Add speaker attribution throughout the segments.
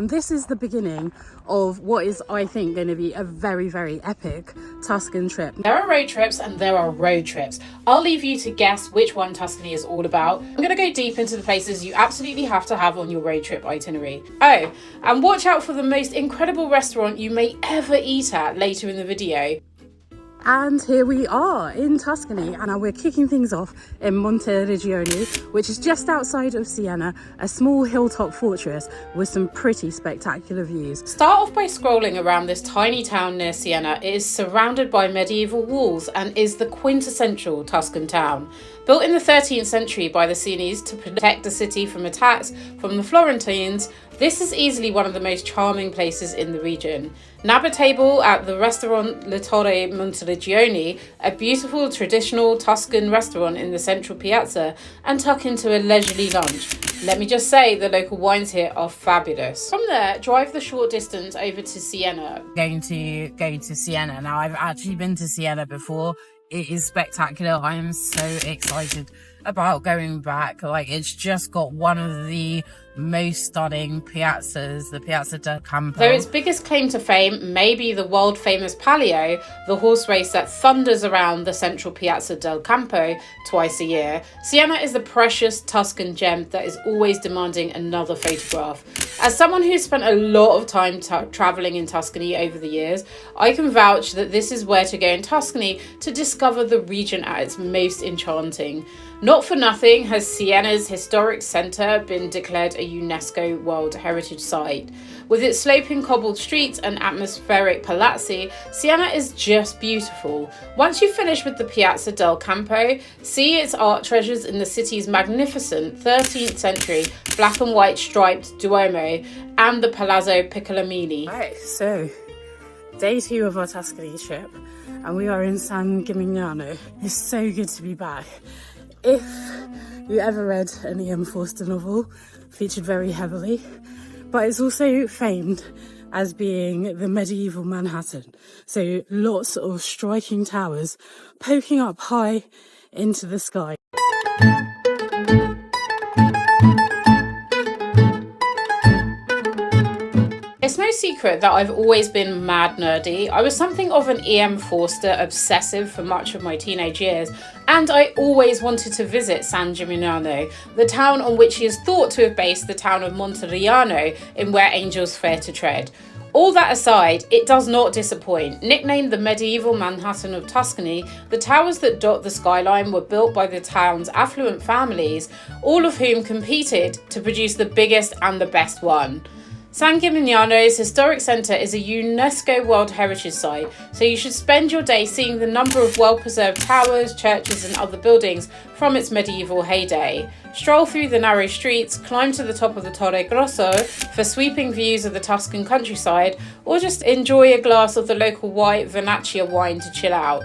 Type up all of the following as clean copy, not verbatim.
Speaker 1: And this is the beginning of what is, I think, going to be a very, very epic Tuscan trip.
Speaker 2: There are road trips and there are road trips. I'll leave you to guess which one Tuscany is all about. I'm going to go deep into the places you absolutely have to have on your road trip itinerary. Oh, and watch out for the most incredible restaurant you may ever eat at later in the video.
Speaker 1: And here we are in Tuscany, and we're kicking things off in Monteriggioni, which is just outside of Siena, a small hilltop fortress with some pretty spectacular views.
Speaker 2: Start off by scrolling around this tiny town near Siena. It is surrounded by medieval walls and is the quintessential Tuscan town. Built in the 13th century by the Sienese to protect the city from attacks from the Florentines, this is easily one of the most charming places in the region. Nab a table at the restaurant Le Torre Monteriggioni, a beautiful traditional Tuscan restaurant in the central piazza, and tuck into a leisurely lunch. Let me just say, the local wines here are fabulous. From there, drive the short distance over to Siena.
Speaker 1: Going to Siena. Now, I've actually been to Siena before. It is spectacular. I am so excited about going back. Like, it's just got one of the most stunning piazzas, the Piazza del Campo.
Speaker 2: Though its biggest claim to fame may be the world famous Palio, the horse race that thunders around the central Piazza del Campo twice a year, Siena is the precious Tuscan gem that is always demanding another photograph. As someone who's spent a lot of time travelling in Tuscany over the years, I can vouch that this is where to go in Tuscany to discover the region at its most enchanting. Not for nothing has Siena's historic centre been declared a UNESCO World Heritage Site. With its sloping cobbled streets and atmospheric palazzi, Siena is just beautiful. Once you finish with the Piazza del Campo, see its art treasures in the city's magnificent 13th century black and white striped Duomo and the Palazzo Piccolomini.
Speaker 1: Right, so day 2 of our Tuscany trip, and we are in San Gimignano. It's so good to be back. If you ever read an E.M. Forster novel, featured very heavily, but it's also famed as being the medieval Manhattan. So lots of striking towers poking up high into the sky.
Speaker 2: It's no secret that I've always been mad nerdy. I was something of an E.M. Forster obsessive for much of my teenage years, and I always wanted to visit San Gimignano, the town on which he is thought to have based the town of Monterigliano in Where Angels Fear to Tread. All that aside, it does not disappoint. Nicknamed the medieval Manhattan of Tuscany, the towers that dot the skyline were built by the town's affluent families, all of whom competed to produce the biggest and the best one. San Gimignano's historic centre is a UNESCO World Heritage Site, so you should spend your day seeing the number of well-preserved towers, churches and other buildings from its medieval heyday. Stroll through the narrow streets, climb to the top of the Torre Grosso for sweeping views of the Tuscan countryside, or just enjoy a glass of the local white Vernaccia wine to chill out.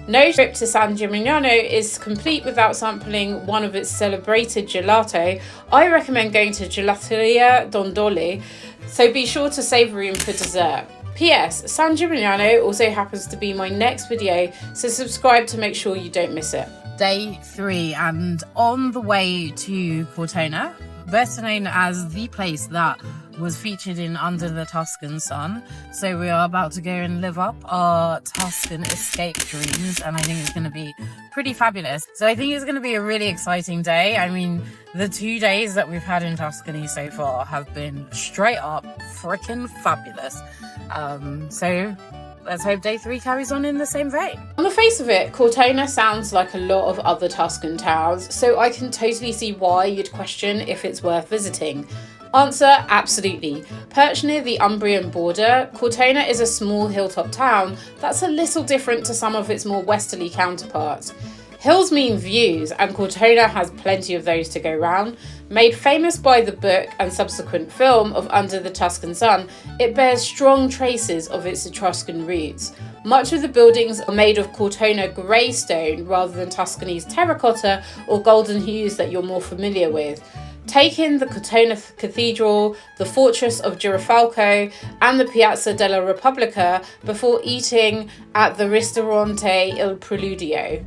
Speaker 2: No trip to San Gimignano is complete without sampling one of its celebrated gelato. I recommend going to Gelateria Dondoli, so be sure to save room for dessert. P.S. San Gimignano also happens to be my next video, so subscribe to make sure you don't miss it.
Speaker 1: Day 3, and on the way to Cortona, better known as the place that was featured in Under the Tuscan Sun. So we are about to go and live up our Tuscan escape dreams, and I think it's going to be pretty fabulous. So I think it's going to be a really exciting day. I mean, the 2 days that we've had in Tuscany so far have been straight up freaking fabulous. So let's hope day 3 carries on in the same vein.
Speaker 2: On the face of it, Cortona sounds like a lot of other Tuscan towns, so I can totally see why you'd question if it's worth visiting. Answer, absolutely. Perched near the Umbrian border, Cortona is a small hilltop town that's a little different to some of its more westerly counterparts. Hills mean views, and Cortona has plenty of those to go round. Made famous by the book and subsequent film of Under the Tuscan Sun, it bears strong traces of its Etruscan roots. Much of the buildings are made of Cortona grey stone rather than Tuscany's terracotta or golden hues that you're more familiar with. Take in the Cortona Cathedral, the Fortress of Girifalco, and the Piazza della Repubblica before eating at the Ristorante Il Preludio.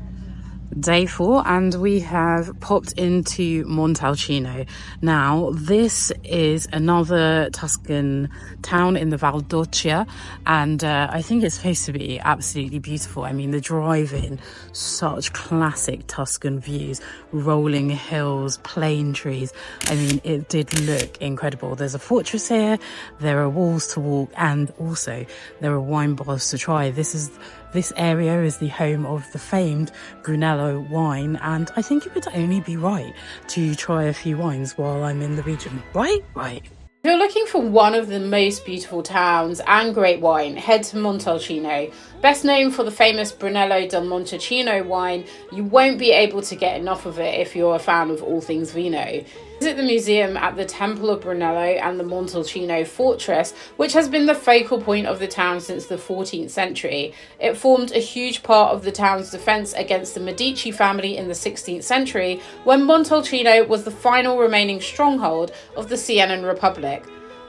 Speaker 1: Day 4, and we have popped into Montalcino. Now this is another Tuscan town in the Val D'Orcia, and I think it's supposed to be absolutely beautiful. I mean, the drive in, such classic Tuscan views, rolling hills, plane trees. I mean, it did look incredible. There's a fortress here, there are walls to walk, and also there are wine bars to try. This area is the home of the famed Brunello wine, and I think it would only be right to try a few wines while I'm in the region. Right? Right.
Speaker 2: If you're looking for one of the most beautiful towns and great wine, head to Montalcino. Best known for the famous Brunello del Montalcino wine, you won't be able to get enough of it if you're a fan of all things vino. Visit the museum at the Temple of Brunello and the Montalcino fortress, which has been the focal point of the town since the 14th century. It formed a huge part of the town's defence against the Medici family in the 16th century, when Montalcino was the final remaining stronghold of the Sienan Republic.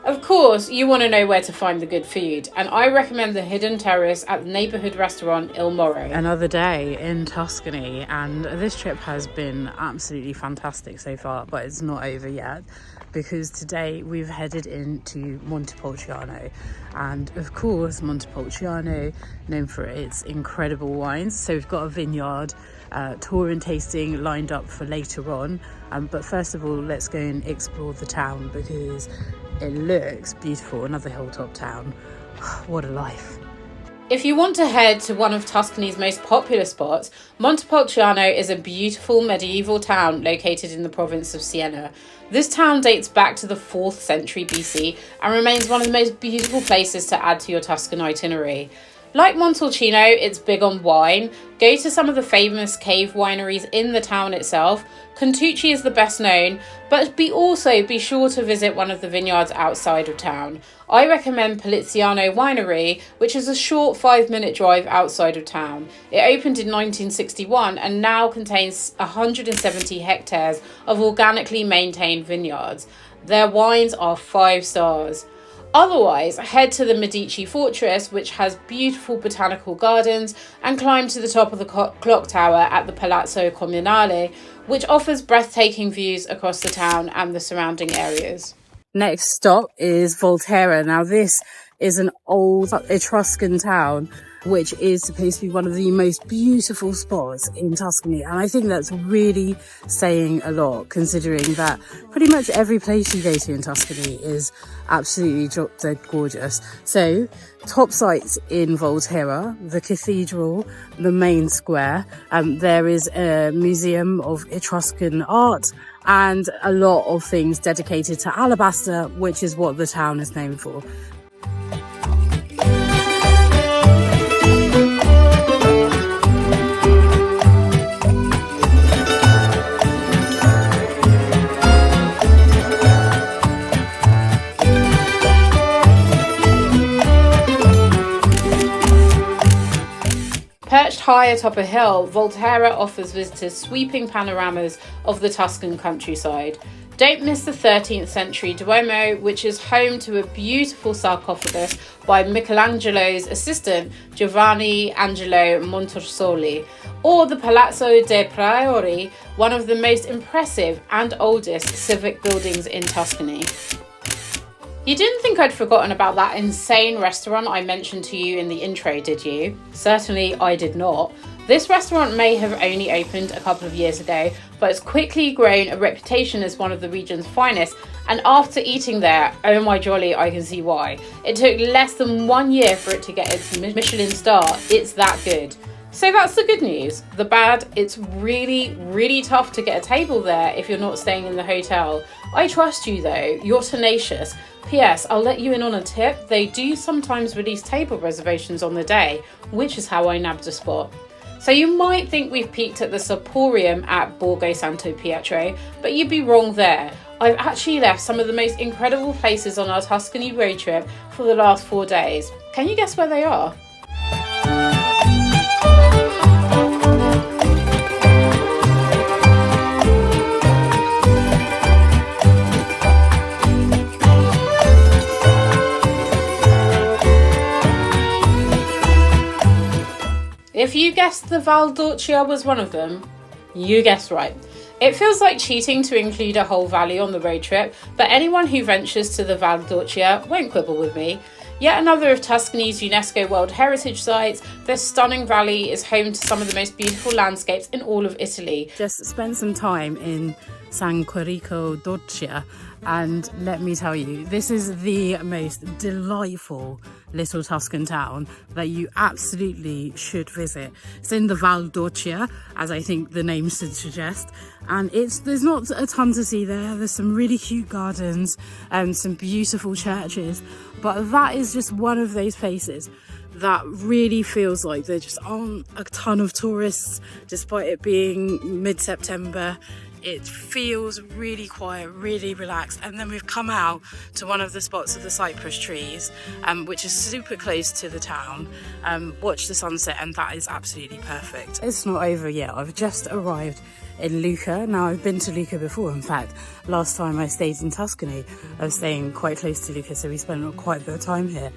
Speaker 2: Of course, you want to know where to find the good food, and I recommend the hidden terrace at the neighbourhood restaurant Il Moro.
Speaker 1: Another day in Tuscany, and this trip has been absolutely fantastic so far, but it's not over yet, because today we've headed into Montepulciano, and of course Montepulciano, known for its incredible wines. So we've got a vineyard tour and tasting lined up for later on, but first of all, let's go and explore the town because it looks beautiful. Another hilltop town. What a life.
Speaker 2: If you want to head to one of Tuscany's most popular spots, Montepulciano is a beautiful medieval town located in the province of Siena. This town dates back to the 4th century BC and remains one of the most beautiful places to add to your Tuscan itinerary. Like Montalcino, it's big on wine. Go to some of the famous cave wineries in the town itself. Contucci is the best known, but be sure to visit one of the vineyards outside of town. I recommend Poliziano Winery, which is a short 5-minute drive outside of town. It opened in 1961 and now contains 170 hectares of organically maintained vineyards. Their wines are 5 stars. Otherwise, head to the Medici fortress, which has beautiful botanical gardens, and climb to the top of the clock tower at the Palazzo Comunale, which offers breathtaking views across the town and the surrounding areas.
Speaker 1: Next stop is Volterra. Now this is an old Etruscan town, which is supposed to be one of the most beautiful spots in Tuscany. And I think that's really saying a lot, considering that pretty much every place you go to in Tuscany is absolutely drop dead gorgeous. So top sites in Volterra, the cathedral, the main square. There is a museum of Etruscan art and a lot of things dedicated to alabaster, which is what the town is known for.
Speaker 2: Perched high atop a hill, Volterra offers visitors sweeping panoramas of the Tuscan countryside. Don't miss the 13th century Duomo, which is home to a beautiful sarcophagus by Michelangelo's assistant Giovanni Angelo Montersoli, or the Palazzo dei Priori, one of the most impressive and oldest civic buildings in Tuscany. You didn't think I'd forgotten about that insane restaurant I mentioned to you in the intro, did you? Certainly I did not. This restaurant may have only opened a couple of years ago, but it's quickly grown a reputation as one of the region's finest, and after eating there, oh my jolly, I can see why. It took less than 1 year for it to get its Michelin star. It's that good. So that's the good news. The bad, it's really, really tough to get a table there if you're not staying in the hotel. I trust you though, you're tenacious. P.S. I'll let you in on a tip, they do sometimes release table reservations on the day, which is how I nabbed a spot. So you might think we've peaked at the Saporium at Borgo Santo Pietro, but you'd be wrong there. I've actually left some of the most incredible places on our Tuscany road trip for the last 4 days. Can you guess where they are? If you guessed the Val D'Orcia was one of them, You guessed right. It feels like cheating to include a whole valley on the road trip, but anyone who ventures to the Val D'Orcia won't quibble with me. Yet another of Tuscany's UNESCO World Heritage Sites, this stunning valley is home to some of the most beautiful landscapes in all of Italy.
Speaker 1: Just spent some time in San Quirico D'Orcia, and let me tell you, this is the most delightful little Tuscan town that you absolutely should visit. It's in the Val D'Orcia, as I think the name should suggest, and there's not a ton to see there. There's some really cute gardens and some beautiful churches, but that is just one of those places that really feels like there just aren't a ton of tourists, despite it being mid-September. It feels really quiet, really relaxed. And then we've come out to one of the spots of the cypress trees, which is super close to the town. Watch the sunset, and that is absolutely perfect. It's not over yet. I've just arrived in Lucca. Now, I've been to Lucca before. In fact, last time I stayed in Tuscany, I was staying quite close to Lucca, so we spent quite a bit of time here.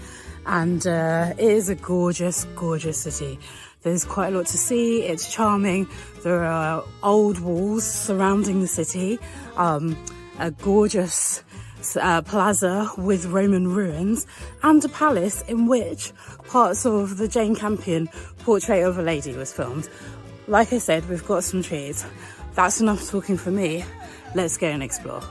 Speaker 1: And it is a gorgeous, gorgeous city. There's quite a lot to see. It's charming. There are old walls surrounding the city, a gorgeous plaza with Roman ruins, and a palace in which parts of the Jane Campion Portrait of a Lady was filmed. Like I said, we've got some trees. That's enough talking for me. Let's go and explore.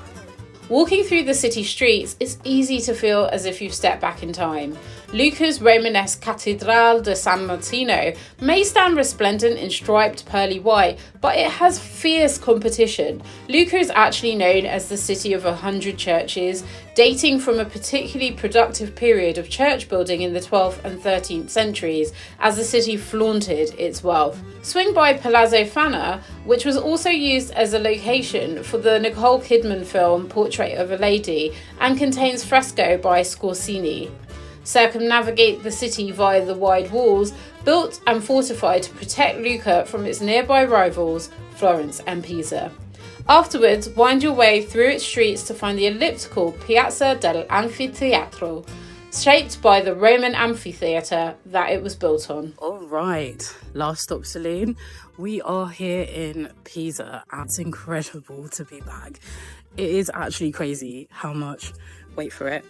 Speaker 2: Walking through the city streets, it's easy to feel as if you've stepped back in time. Lucca's Romanesque Cathedral de San Martino may stand resplendent in striped pearly white, but it has fierce competition. Lucca is actually known as the city of 100 churches, dating from a particularly productive period of church building in the 12th and 13th centuries, as the city flaunted its wealth. Swing by Palazzo Fana, which was also used as a location for the Nicole Kidman film Portrait of a Lady, and contains fresco by Scorsini. Circumnavigate the city via the wide walls, built and fortified to protect Lucca from its nearby rivals, Florence and Pisa. Afterwards, wind your way through its streets to find the elliptical Piazza dell'Anfiteatro, shaped by the Roman amphitheatre that it was built on.
Speaker 1: All right, last stop saloon. We are here in Pisa, and it's incredible to be back. It is actually crazy how much, wait for it,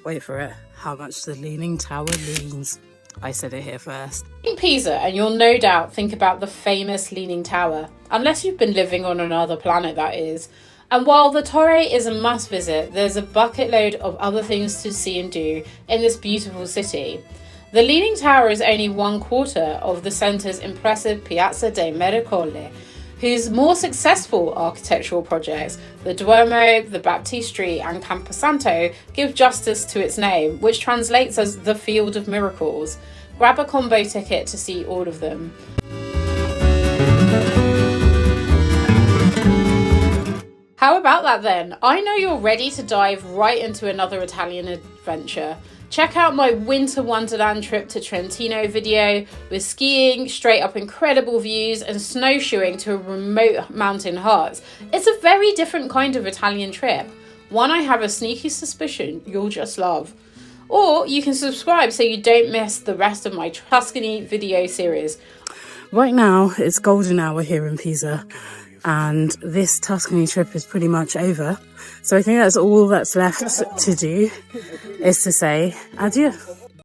Speaker 1: how much the Leaning Tower leans. I said it here first.
Speaker 2: In Pisa, and you'll no doubt think about the famous Leaning Tower, unless you've been living on another planet, that is. And while the Torre is a must visit, there's a bucket load of other things to see and do in this beautiful city. The Leaning Tower is only 1/4 of the centre's impressive Piazza dei Miracoli, whose more successful architectural projects, the Duomo, the Baptistery and Camposanto, give justice to its name, which translates as the Field of Miracles. Grab a combo ticket to see all of them. How about that then? I know you're ready to dive right into another Italian adventure. Check out my Winter Wonderland trip to Trentino video with skiing, straight up incredible views and snowshoeing to a remote mountain hut. It's a very different kind of Italian trip, one I have a sneaky suspicion you'll just love. Or you can subscribe so you don't miss the rest of my Tuscany video series.
Speaker 1: Right now it's golden hour here in Pisa, and this Tuscany trip is pretty much over. So I think that's all that's left to do, is to say adieu.